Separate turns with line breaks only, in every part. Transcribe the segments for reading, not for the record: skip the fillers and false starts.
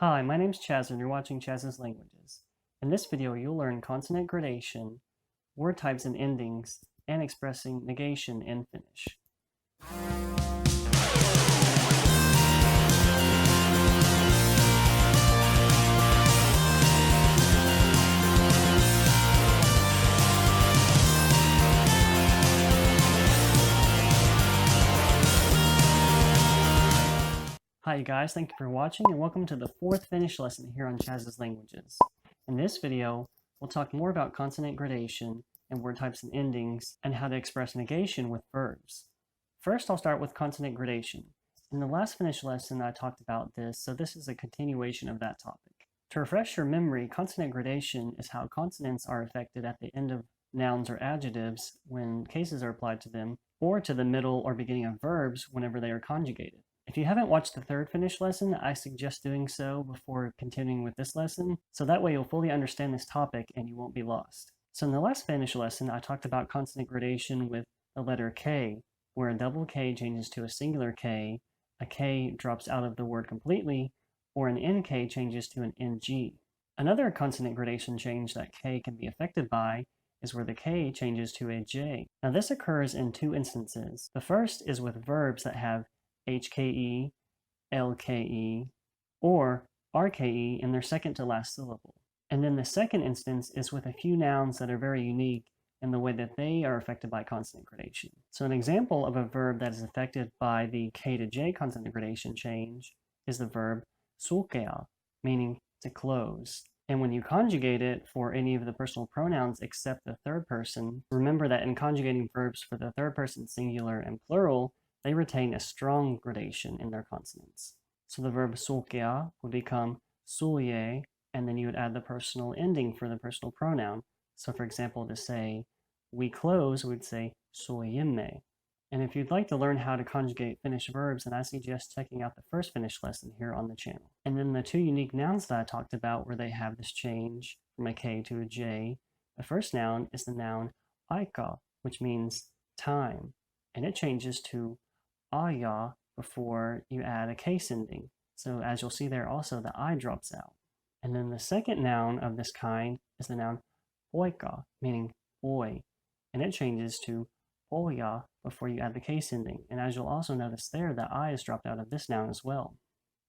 Hi, my name's Chaz and you're watching Chaz's Languages. In this video, you'll learn consonant gradation, word types and endings, and expressing negation in Finnish. Hi you guys, thank you for watching and welcome to the fourth Finnish lesson here on Chaz's Languages. In this video, we'll talk more about consonant gradation and word types and endings and how to express negation with verbs. First, I'll start with consonant gradation. In the last Finnish lesson, I talked about this, so this is a continuation of that topic. To refresh your memory, consonant gradation is how consonants are affected at the end of nouns or adjectives when cases are applied to them, or to the middle or beginning of verbs whenever they are conjugated. If you haven't watched the third Finnish lesson, I suggest doing so before continuing with this lesson, so that way you'll fully understand this topic and you won't be lost. So in the last Finnish lesson, I talked about consonant gradation with the letter K, where a double K changes to a singular K, a K drops out of the word completely, or an NK changes to an NG. Another consonant gradation change that K can be affected by is where the K changes to a J. Now this occurs in two instances. The first is with verbs that have HKE, LKE, or RKE in their second to last syllable. And then the second instance is with a few nouns that are very unique in the way that they are affected by consonant gradation. So an example of a verb that is affected by the K to J consonant gradation change is the verb sulkea, meaning to close. And when you conjugate it for any of the personal pronouns except the third person, remember that in conjugating verbs for the third person singular and plural, they retain a strong gradation in their consonants. So the verb sulkea would become sulje, and then you would add the personal ending for the personal pronoun. So for example, to say we close, we'd say suljemme. And if you'd like to learn how to conjugate Finnish verbs, then I suggest checking out the first Finnish lesson here on the channel. And then the two unique nouns that I talked about where they have this change from a K to a J, the first noun is the noun aika, which means time, and it changes to aja before you add a case ending. So as you'll see there also, the I drops out. And then the second noun of this kind is the noun poika, meaning boy, and it changes to poja before you add the case ending. And as you'll also notice there, the I is dropped out of this noun as well.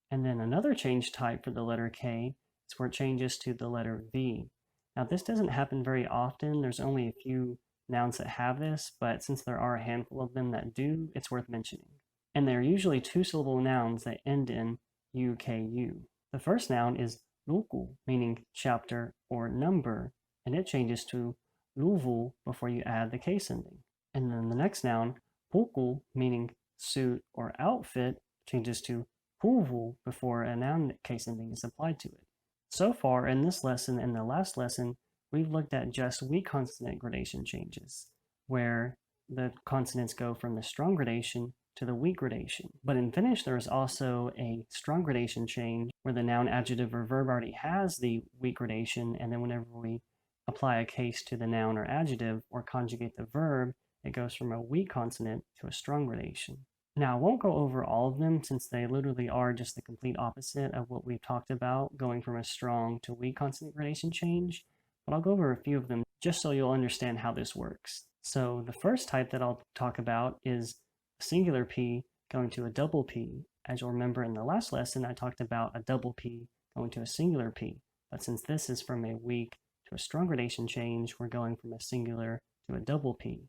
And then another change type for the letter K is where it changes to the letter V. Now this doesn't happen very often. There's only a few nouns that have this, but since there are a handful of them that do, it's worth mentioning. And they're usually two-syllable nouns that end in UKU. The first noun is luku, meaning chapter or number, and it changes to luvu before you add the case ending. And then the next noun, puku, meaning suit or outfit, changes to puvu before a noun case ending is applied to it. So far in this lesson and the last lesson, we've looked at just weak consonant gradation changes, where the consonants go from the strong gradation to the weak gradation. But in Finnish, there is also a strong gradation change where the noun, adjective, or verb already has the weak gradation, and then whenever we apply a case to the noun or adjective or conjugate the verb, it goes from a weak consonant to a strong gradation. Now, I won't go over all of them since they literally are just the complete opposite of what we've talked about, going from a strong to weak consonant gradation change, but I'll go over a few of them just so you'll understand how this works. So the first type that I'll talk about is a singular P going to a double P. As you'll remember in the last lesson, I talked about a double P going to a singular P. But since this is from a weak to a strong gradation change, we're going from a singular to a double P.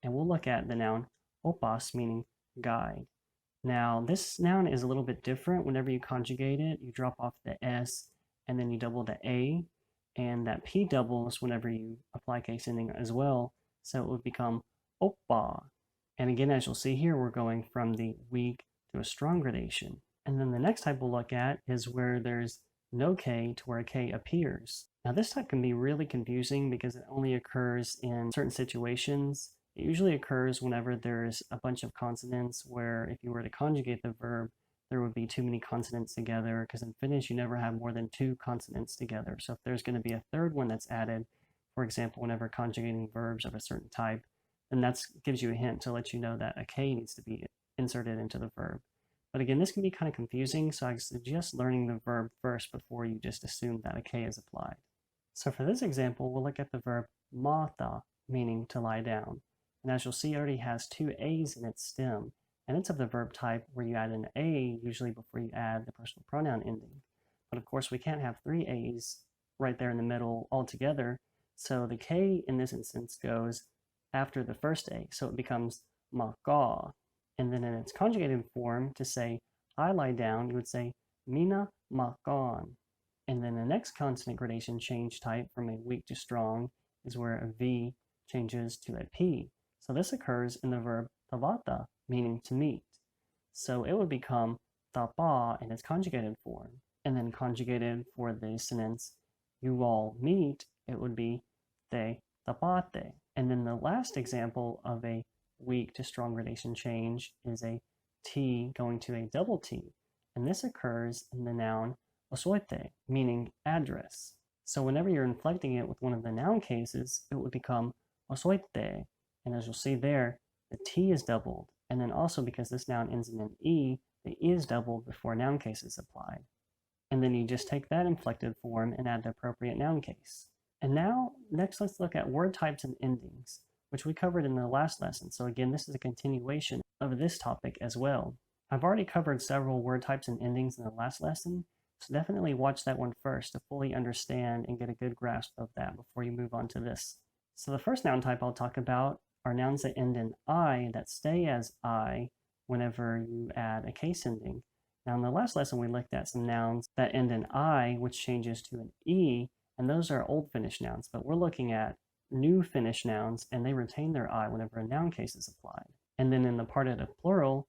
And we'll look at the noun opas, meaning guide. Now, this noun is a little bit different. Whenever you conjugate it, you drop off the S and then you double the A, and that P doubles whenever you apply case ending as well, so it would become oppa. And again, as you'll see here, we're going from the weak to a strong gradation. And then the next type we'll look at is where there's no K to where a K appears. Now this type can be really confusing because it only occurs in certain situations. It usually occurs whenever there's a bunch of consonants where if you were to conjugate the verb, there would be too many consonants together, because in Finnish you never have more than two consonants together. So if there's going to be a third one that's added, for example, whenever conjugating verbs of a certain type, then that gives you a hint to let you know that a K needs to be inserted into the verb. But again, this can be kind of confusing, so I suggest learning the verb first before you just assume that a K is applied. So for this example, we'll look at the verb mata, meaning to lie down. And as you'll see, it already has two A's in its stem, and it's of the verb type where you add an A usually before you add the personal pronoun ending. But of course, we can't have three A's right there in the middle altogether, so the K in this instance goes after the first A, so it becomes maka. And then in its conjugated form, to say I lie down, you would say mina makan. And then the next consonant gradation change type from a weak to strong is where a V changes to a P. So this occurs in the verb tavata, meaning to meet. So it would become tapa in its conjugated form. And then conjugated for the sentence you all meet, it would be te tapate. And then the last example of a weak to strong gradation change is a T going to a double T. And this occurs in the noun osoite, meaning address. So whenever you're inflecting it with one of the noun cases, it would become osoite. And as you'll see there, the T is doubled. And then also because this noun ends in an E, the E is doubled before noun case is applied. And then you just take that inflected form and add the appropriate noun case. And now, next let's look at word types and endings, which we covered in the last lesson. So again, this is a continuation of this topic as well. I've already covered several word types and endings in the last lesson, so definitely watch that one first to fully understand and get a good grasp of that before you move on to this. So the first noun type I'll talk about are nouns that end in I that stay as I whenever you add a case ending. Now in the last lesson we looked at some nouns that end in I which changes to an E, and those are Old Finnish nouns, but we're looking at New Finnish nouns and they retain their I whenever a noun case is applied. And then in the partitive plural,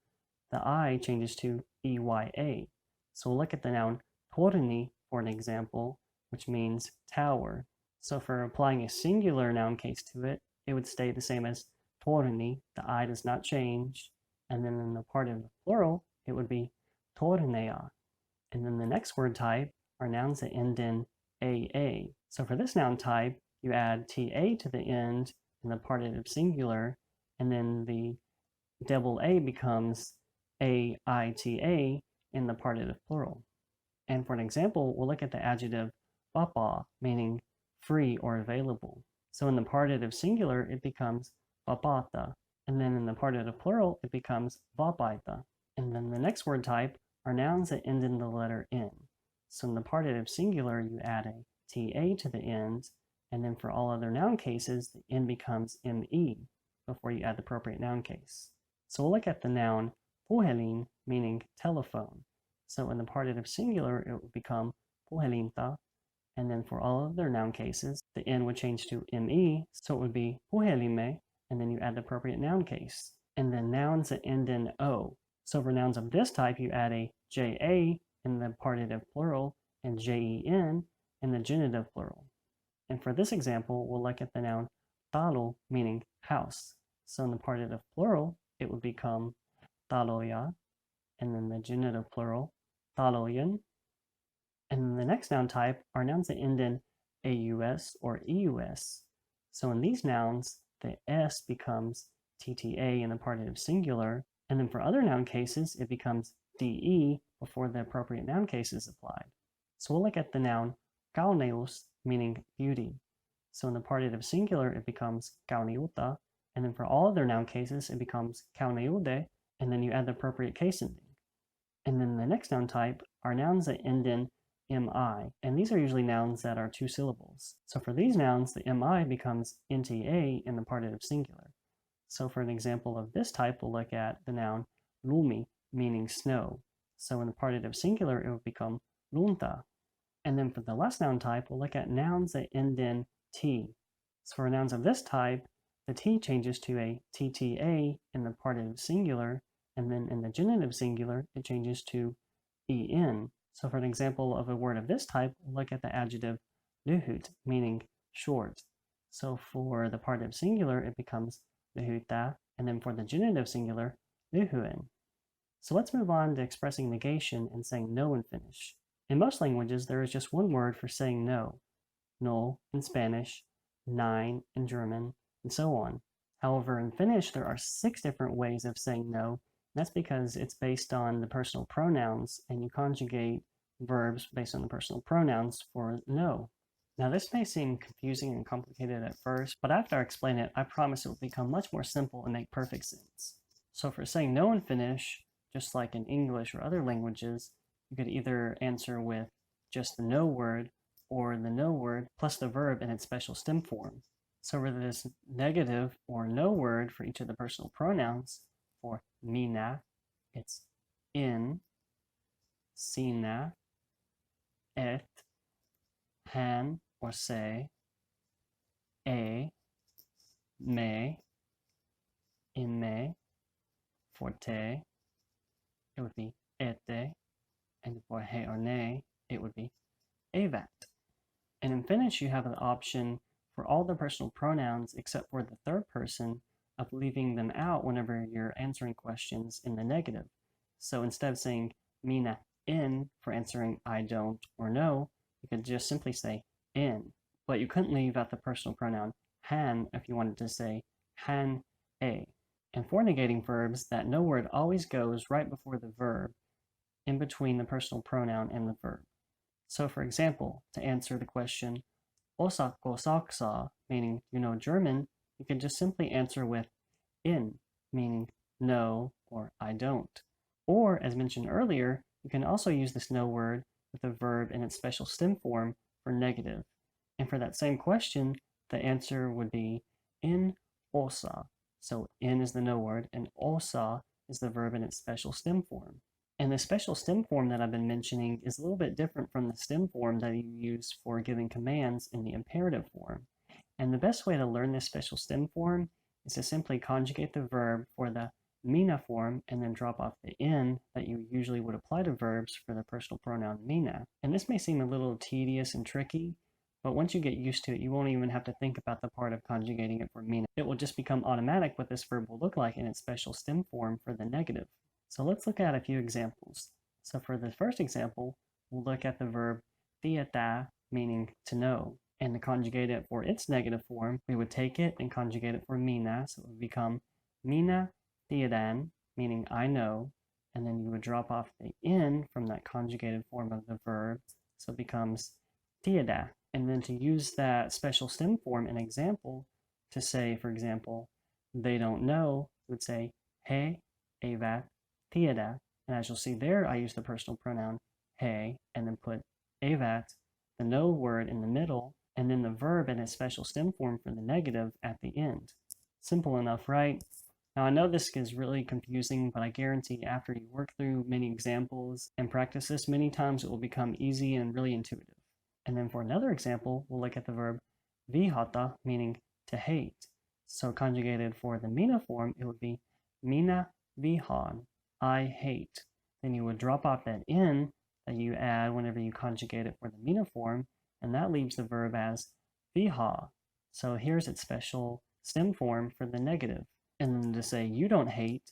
the I changes to EYA. So we'll look at the noun torni for an example, which means tower. So for applying a singular noun case to it, it would stay the same as torni, the I does not change. And then in the partitive plural, it would be tornea. And then the next word type are nouns that end in AA. So for this noun type, you add TA to the end in the partitive singular, and then the double A becomes AITA in the partitive plural. And for an example, we'll look at the adjective papa, meaning free or available. So in the partitive singular, it becomes papata, and then in the partitive plural, it becomes vapaita. And then the next word type are nouns that end in the letter N. So in the partitive singular, you add a TA to the end, and then for all other noun cases, the N becomes ME before you add the appropriate noun case. So we'll look at the noun puhelin, meaning telephone. So in the partitive singular, it would become puhelinta, and then for all other noun cases, the N would change to ME, so it would be puhelime, and then you add the appropriate noun case. And then nouns that end in O. So for nouns of this type, you add a JA in the partitive plural and JEN in the genitive plural. And for this example, we'll look at the noun talo, meaning house. So in the partitive plural, it would become taloya, and then the genitive plural, taloyan. And then the next noun type are nouns that end in AUS or EUS. So in these nouns, the S becomes TTA in the partitive singular, and then for other noun cases, it becomes DE before the appropriate noun case is applied. So we'll look at the noun kauneus, meaning beauty. So in the partitive singular, it becomes kauneuta, and then for all other noun cases, it becomes kauneude, and then you add the appropriate case ending. And then the next noun type are nouns that end in MI, and these are usually nouns that are two syllables. So for these nouns, the MI becomes NTA in the partitive singular. So for an example of this type, we'll look at the noun lumi, meaning snow. So in the partitive singular, it would become lunta. And then for the last noun type, we'll look at nouns that end in T. So for nouns of this type, the T changes to a TTA in the partitive singular, and then in the genitive singular, it changes to EN. So for an example of a word of this type, we'll look at the adjective lyhyt, meaning short. So for the partitive singular, it becomes lyhyta, and then for the genitive singular, lyhyen. So let's move on to expressing negation and saying no in Finnish. In most languages, there is just one word for saying no. No in Spanish, nein in German, and so on. However, in Finnish, there are 6 different ways of saying no, That's because it's based on the personal pronouns, and you conjugate verbs based on the personal pronouns for know. Now, this may seem confusing and complicated at first, but after I explain it, I promise it will become much more simple and make perfect sense. So for saying no in Finnish, just like in English or other languages, you could either answer with just the no word or the no word plus the verb in its special stem form. So for this negative or no word for each of the personal pronouns, for minä, it's in, sinä, et, hän or se, ei, me, imme. For te, it would be ete, and for he or ne, it would be eivät. And in Finnish, you have an option for all the personal pronouns except for the third person of leaving them out whenever you're answering questions in the negative. So instead of saying minä en for answering I don't or no, you could just simply say en. But you couldn't leave out the personal pronoun hän if you wanted to say hän ei. And for negating verbs, that no word always goes right before the verb, in between the personal pronoun and the verb. So for example, to answer the question, osaatko saksaa, meaning you know German, you can just simply answer with in, meaning no or I don't. Or, as mentioned earlier, you can also use this no word with the verb in its special stem form for negative. And for that same question, the answer would be in osa. So in is the no word, and osa is the verb in its special stem form. And the special stem form that I've been mentioning is a little bit different from the stem form that you use for giving commands in the imperative form. And the best way to learn this special stem form is to simply conjugate the verb for the minä form and then drop off the in that you usually would apply to verbs for the personal pronoun minä. And this may seem a little tedious and tricky, but once you get used to it, you won't even have to think about the part of conjugating it for minä. It will just become automatic what this verb will look like in its special stem form for the negative. So let's look at a few examples. So for the first example, we'll look at the verb tietää, meaning to know. And to conjugate it for its negative form, we would take it and conjugate it for minä, so it would become minä tiedän, meaning I know, and then you would drop off the in from that conjugated form of the verb, so it becomes tiedä. And then to use that special stem form in example, to say, for example, they don't know, we would say he eivät tiedä. And as you'll see there, I use the personal pronoun he, and then put eivät, the no word in the middle, and then the verb in its special stem form for the negative at the end. Simple enough, right? Now I know this is really confusing, but I guarantee after you work through many examples and practice this many times, it will become easy and really intuitive. And then for another example, we'll look at the verb vihata, meaning to hate. So conjugated for the minä form, it would be minä vihaan, I hate. Then you would drop off that in that you add whenever you conjugate it for the minä form, and that leaves the verb as viha. So here's its special stem form for the negative. And then to say you don't hate,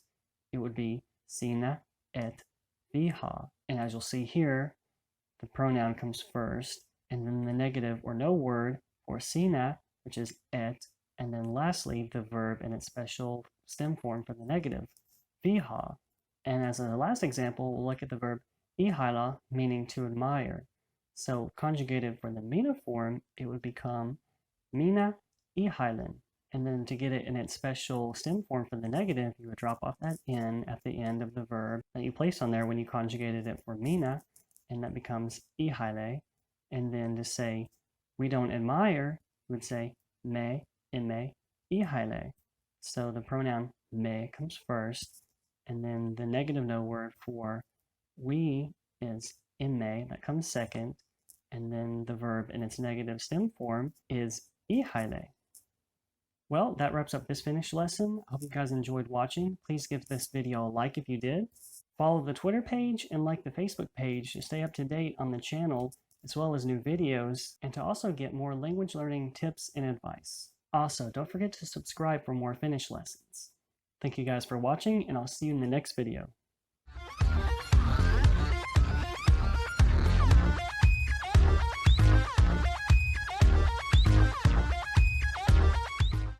it would be sinä et viha. And as you'll see here, the pronoun comes first, and then the negative or no word for sinä, which is et, and then lastly, the verb in its special stem form for the negative, viha. And as a last example, we'll look at the verb ihailla, meaning to admire. So conjugated for the minä form, it would become minä ihailen. And then to get it in its special stem form for the negative, you would drop off that in at the end of the verb that you placed on there when you conjugated it for minä, and that becomes ihaile. And then to say we don't admire, you would say me emme ihaile. So the pronoun me comes first, and then the negative no word for we is emme, that comes second, and then the verb in its negative stem form is ihaile. Well, that wraps up this Finnish lesson. I hope you guys enjoyed watching. Please give this video a like if you did. Follow the Twitter page and like the Facebook page to stay up to date on the channel, as well as new videos, and to also get more language learning tips and advice. Also, don't forget to subscribe for more Finnish lessons. Thank you guys for watching, and I'll see you in the next video.